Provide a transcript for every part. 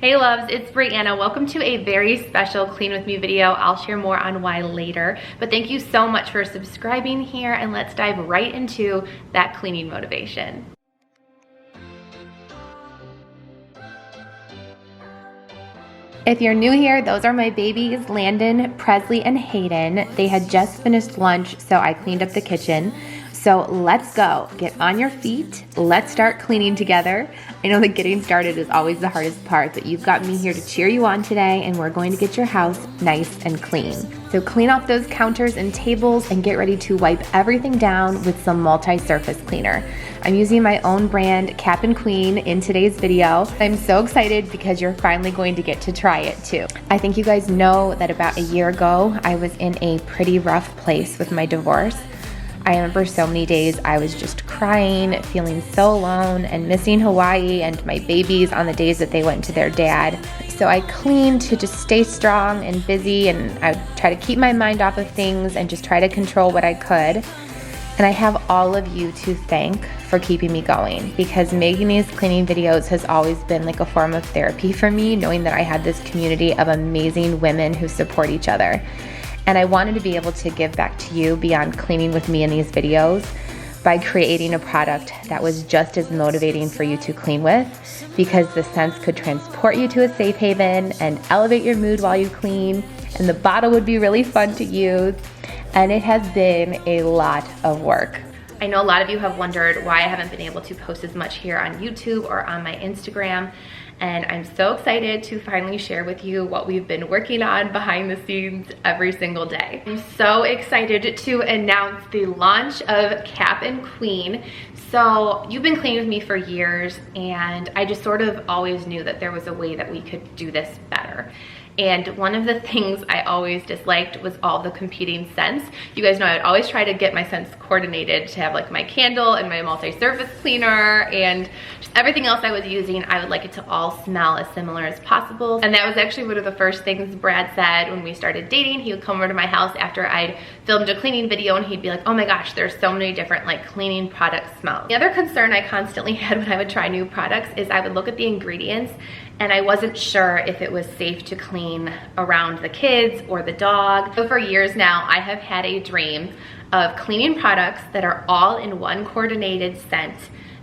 Hey loves, it's Brianna. Welcome to a very special Clean With Me video. I'll share more on why later, but thank you so much for subscribing here, and let's dive right into that cleaning motivation. If you're new here, those are my babies, Landon, Presley, and Hayden. They had just finished lunch, so I cleaned up the kitchen. So let's go. Get on your feet. Let's start cleaning together. I know that getting started is always the hardest part, but you've got me here to cheer you on today, and we're going to get your house nice and clean. So clean off those counters and tables and get ready to wipe everything down with some multi-surface cleaner. I'm using my own brand, Cap and Queen, in today's video. I'm so excited because you're finally going to get to try it too. I think you guys know that about a year ago, I was in a pretty rough place with my divorce. I remember so many days I was just crying, feeling so alone, and missing Hawaii and my babies on the days that they went to their dad. So I cleaned to just stay strong and busy, and I would try to keep my mind off of things and just try to control what I could. And I have all of you to thank for keeping me going, because making these cleaning videos has always been like a form of therapy for me, knowing that I had this community of amazing women who support each other. And I wanted to be able to give back to you beyond cleaning with me in these videos by creating a product that was just as motivating for you to clean with, because the scents could transport you to a safe haven and elevate your mood while you clean, and the bottle would be really fun to use, and it has been a lot of work. I know a lot of you have wondered why I haven't been able to post as much here on YouTube or on my Instagram, and I'm so excited to finally share with you what we've been working on behind the scenes every single day. I'm so excited to announce the launch of Cap and Queen. So you've been cleaning with me for years, and I just sort of always knew that there was a way that we could do this better. And one of the things I always disliked was all the competing scents. You guys know I'd always try to get my scents coordinated to have like my candle and my multi-surface cleaner and just everything else I was using. I would like it to all smell as similar as possible. And that was actually one of the first things Brad said when we started dating. He would come over to my house after I'd filmed a cleaning video, and he'd be like, oh my gosh, there's so many different like cleaning product smells. The other concern I constantly had when I would try new products is I would look at the ingredients and I wasn't sure if it was safe to clean around the kids or the dog. So for years now, I have had a dream of cleaning products that are all in one coordinated scent,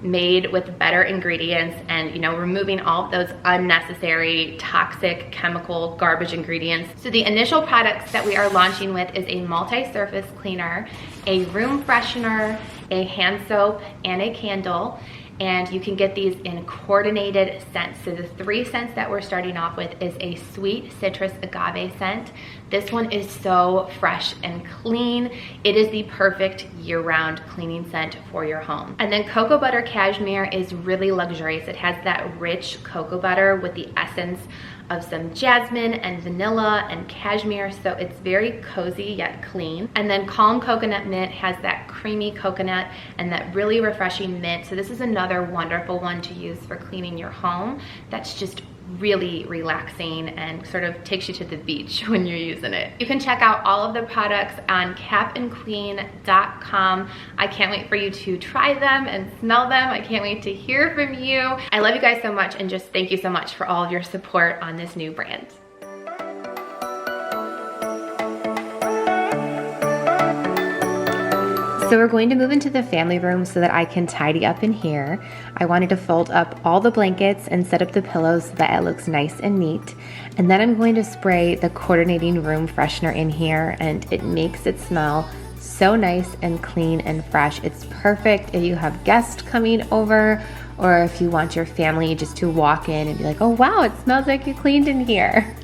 made with better ingredients, and removing all of those unnecessary toxic chemical garbage ingredients. So the initial products that we are launching with is a multi-surface cleaner, a room freshener, a hand soap, and a candle. And you can get these in coordinated scents. So the 3 scents that we're starting off with is a sweet citrus agave scent. This one is so fresh and clean. It is the perfect year-round cleaning scent for your home. And then cocoa butter cashmere is really luxurious. It has that rich cocoa butter with the essence of some jasmine and vanilla and cashmere, so it's very cozy yet clean. And then calm coconut mint has that creamy coconut and that really refreshing mint. So this is another wonderful one to use for cleaning your home. That's just really relaxing and sort of takes you to the beach when you're using it. You can check out all of the products on capandqueen.com. I can't wait for you to try them and smell them. I can't wait to hear from you. I love you guys so much, and just thank you so much for all of your support on this new brand. So we're going to move into the family room so that I can tidy up in here. I wanted to fold up all the blankets and set up the pillows so that it looks nice and neat. And then I'm going to spray the coordinating room freshener in here, and it makes it smell so nice and clean and fresh. It's perfect if you have guests coming over, or if you want your family just to walk in and be like, oh wow, it smells like you cleaned in here.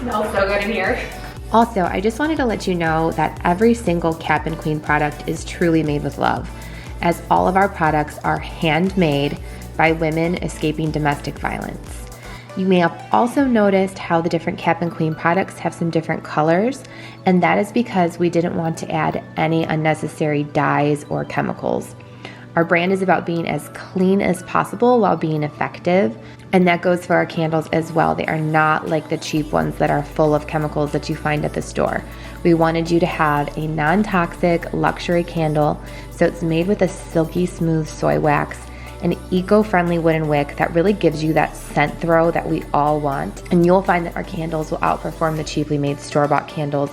Smells so good in here. Also, I just wanted to let you know that every single Cap and Queen product is truly made with love. as all of our products are handmade by women escaping domestic violence. You may have also noticed how the different Cap and Queen products have some different colors, and that is because we didn't want to add any unnecessary dyes or chemicals. Our brand is about being as clean as possible while being effective, and that goes for our candles as well. They are not like the cheap ones that are full of chemicals that you find at the store. We wanted you to have a non-toxic luxury candle, so it's made with a silky smooth soy wax, an eco-friendly wooden wick that really gives you that scent throw that we all want. And you'll find that our candles will outperform the cheaply made store-bought candles,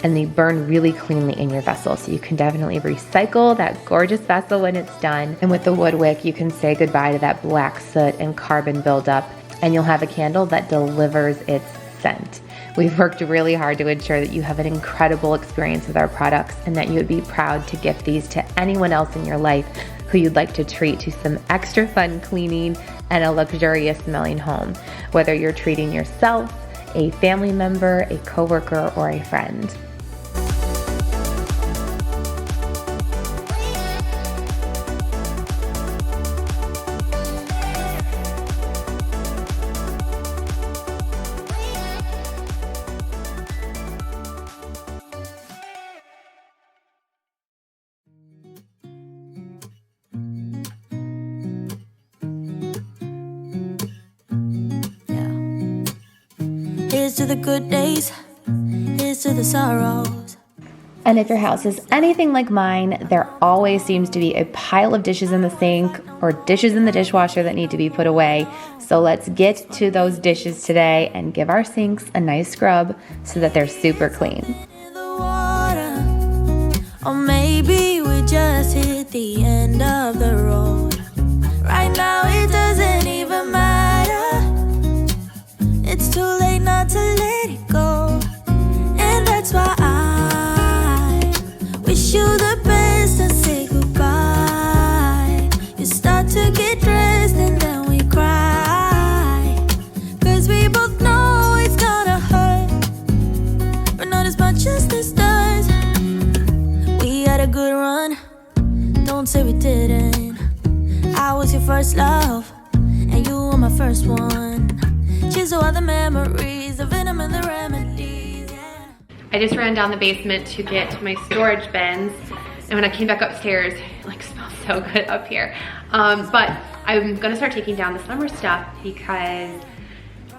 and they burn really cleanly in your vessel. So you can definitely recycle that gorgeous vessel when it's done. And with the wood wick, you can say goodbye to that black soot and carbon buildup, and you'll have a candle that delivers its scent. We've worked really hard to ensure that you have an incredible experience with our products and that you would be proud to gift these to anyone else in your life who you'd like to treat to some extra fun cleaning and a luxurious smelling home, whether you're treating yourself, a family member, a coworker, or a friend. Here's to the good days, here's to the sorrows. And if your house is anything like mine, there always seems to be a pile of dishes in the sink or dishes in the dishwasher that need to be put away. So let's get to those dishes today and give our sinks a nice scrub so that they're super clean. In the water, or maybe we just hit the end of the road. Right now it doesn't even matter. It's too late not to let it go. And that's why I wish you the best and say goodbye. You start to get dressed and then we cry, 'cause we both know it's gonna hurt, but not as much as this does. We had a good run, don't say we didn't. I was your first love, and you were my first one. Cheers to all the memories, the venom and the remedies, yeah. I just ran down the basement to get my storage bins, and when I came back upstairs, it like smells so good up here. But I'm gonna start taking down the summer stuff because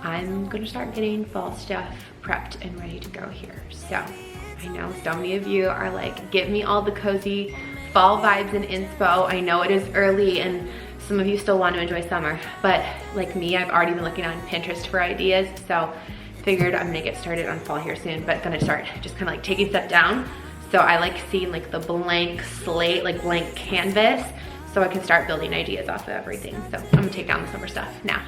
I'm gonna start getting fall stuff prepped and ready to go here. So I know so many of you are like, give me all the cozy fall vibes and inspo. I know it is early and some of you still want to enjoy summer, but like me, I've already been looking on Pinterest for ideas, so figured I'm gonna get started on fall here soon, but gonna start just kind of like taking stuff down. So I like seeing like the blank slate, like blank canvas, so I can start building ideas off of everything. So I'm gonna take down the summer stuff now.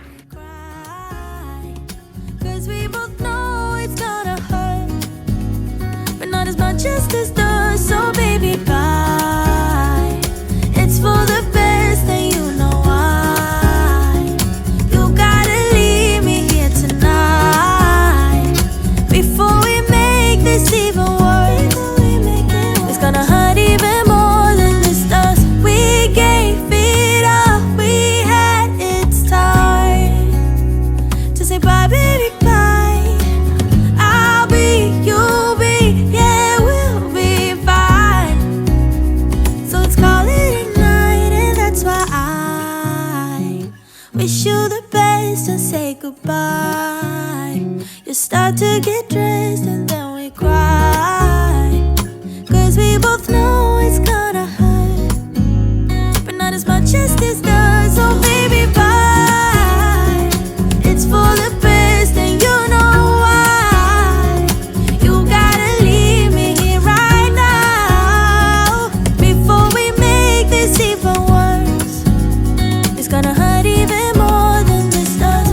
'Cause we both know it's gonna hurt, but not as much as this does. So baby, bye. It's for the best and you know why. You gotta leave me here tonight before we make this even worse. It's gonna hurt even more than this does. We gave it all we had, it's time to say bye, baby, bye. I'll be, you'll be, yeah, we'll be fine. So let's call it a night, and that's why I wish you the best and say goodbye. You start to get dressed and then we cry, 'cause we both know it's gonna hurt, but not as much as this does. So baby, bye. It's for the best and you know why. You gotta leave me here right now before we make this even worse. It's gonna hurt even more than this does.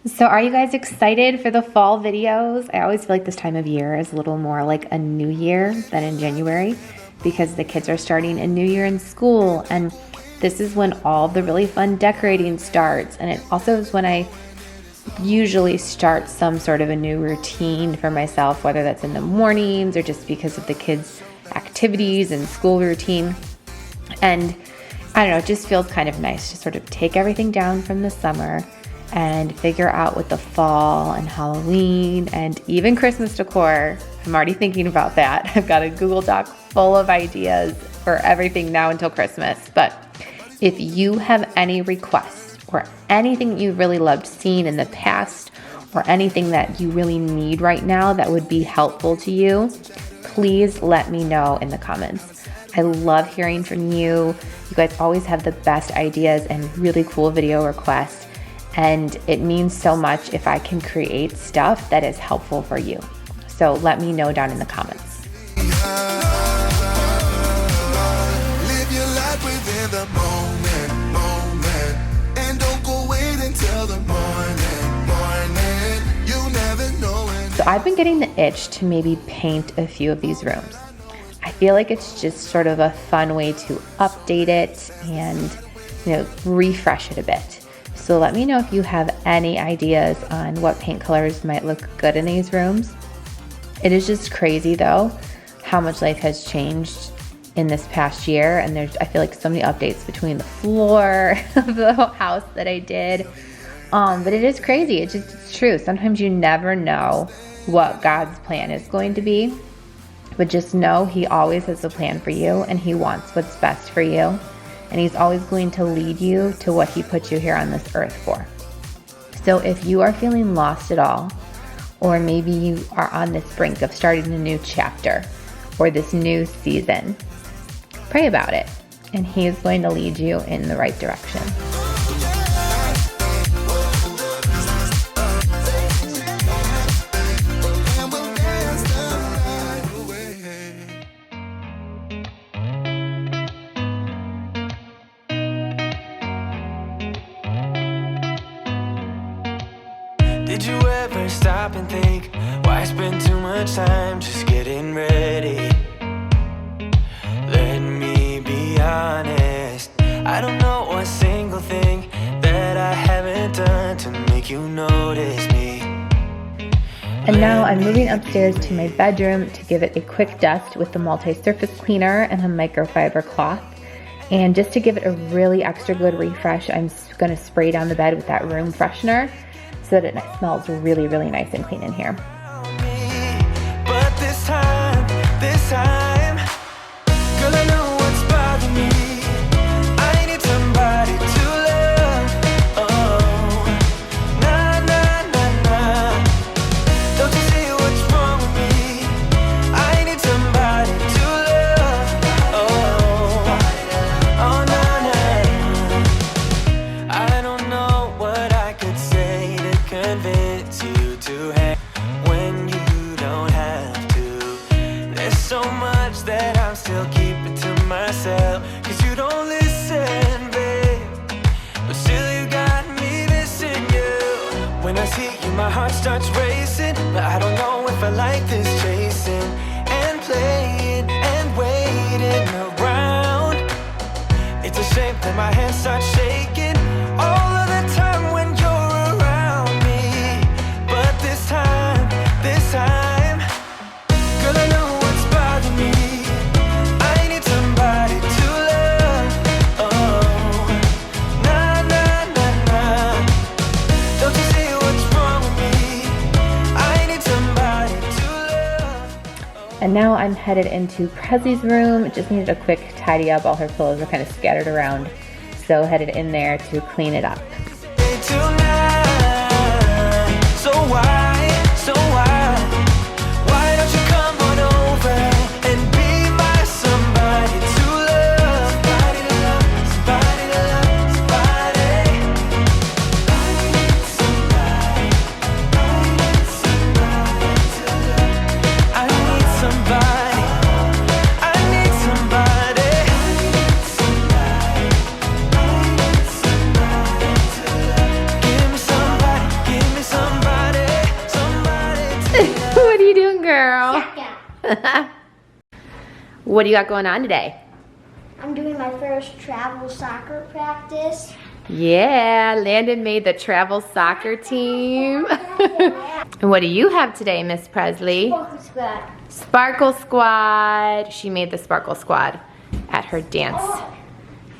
So are you guys excited for the fall videos? I always feel like this time of year is a little more like a new year than in January because the kids are starting a new year in school, and this is when all the really fun decorating starts, and it also is when I usually start some sort of a new routine for myself, whether that's in the mornings or just because of the kids' activities and school routine. And I don't know, it just feels kind of nice to sort of take everything down from the summer and figure out what the fall and Halloween and even Christmas decor. I'm already thinking about that. I've got a Google Doc full of ideas for everything now until Christmas. But if you have any requests or anything you really loved seeing in the past or anything that you really need right now that would be helpful to you, please let me know in the comments. I love hearing from you. You guys always have the best ideas and really cool video requests. And it means so much if I can create stuff that is helpful for you. So let me know down in the comments. Live your life within the moment, and don't go wait until the morning. You never know when. So I've been getting the itch to maybe paint a few of these rooms. I feel like it's just sort of a fun way to update it and, refresh it a bit. So let me know if you have any ideas on what paint colors might look good in these rooms. It is just crazy though, how much life has changed in this past year. And I feel like so many updates between the floor of the house that I did. But it is crazy. It's true. Sometimes you never know what God's plan is going to be. But just know He always has a plan for you and He wants what's best for you. And He's always going to lead you to what He put you here on this earth for. So if you are feeling lost at all, or maybe you are on this brink of starting a new chapter or this new season, pray about it. And He is going to lead you in the right direction. Did you ever stop and think, why spend too much time just getting ready? Let me be honest, I don't know a single thing that I haven't done to make you notice me. And now I'm moving upstairs to my bedroom to give it a quick dust with the multi-surface cleaner and a microfiber cloth. And just to give it a really extra good refresh, I'm going to spray down the bed with that room freshener, so that it smells really, really nice and clean in here. But this time, girl, I know what's bothering me. I need somebody to love. Oh, nah, nah, nah, nah. Don't you see what's wrong with me? I need somebody to love. Oh, nah, nah. I don't know what I could say to convince you to hang when you don't have to. There's so much that I'm still keeping to myself, cause you don't listen, babe. But still you got me missing you. When I see you my heart starts racing, but I don't know if I like this chasing and playing and waiting around. It's a shame that my hands start shaking all of the time when you're around me. But this time, girl, I know what's bothering me. I need somebody to love. Oh, nah, nah, nah, nah. Don't you see what's wrong with me? I need somebody to love. And now I'm headed into Presley's room. Just needed a quick tidy up. All her clothes are kind of scattered around. So headed in there to clean it up. Tonight, so why don't you come on over and be my somebody to love? Somebody to love, somebody to love, somebody. I need somebody to love. I need somebody. I need somebody. Give me somebody, What are you doing, girl? What do you got going on today? I'm doing my first travel soccer practice. Yeah, Landon made the travel soccer team. And what do you have today, Miss Presley? Sparkle Squad. Sparkle Squad. She made the Sparkle Squad at her dance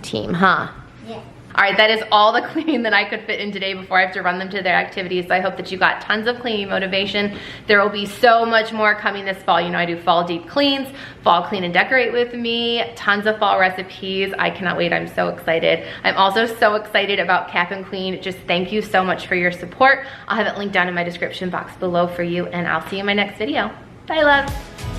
team, huh? Yeah. All right, that is all the cleaning that I could fit in today before I have to run them to their activities. So I hope that you got tons of cleaning motivation. There will be so much more coming this fall. You know, I do fall deep cleans, fall clean and decorate with me, tons of fall recipes. I cannot wait, I'm so excited. I'm also so excited about Cap and Clean. Just thank you so much for your support. I'll have it linked down in my description box below for you, and I'll see you in my next video. Bye, love.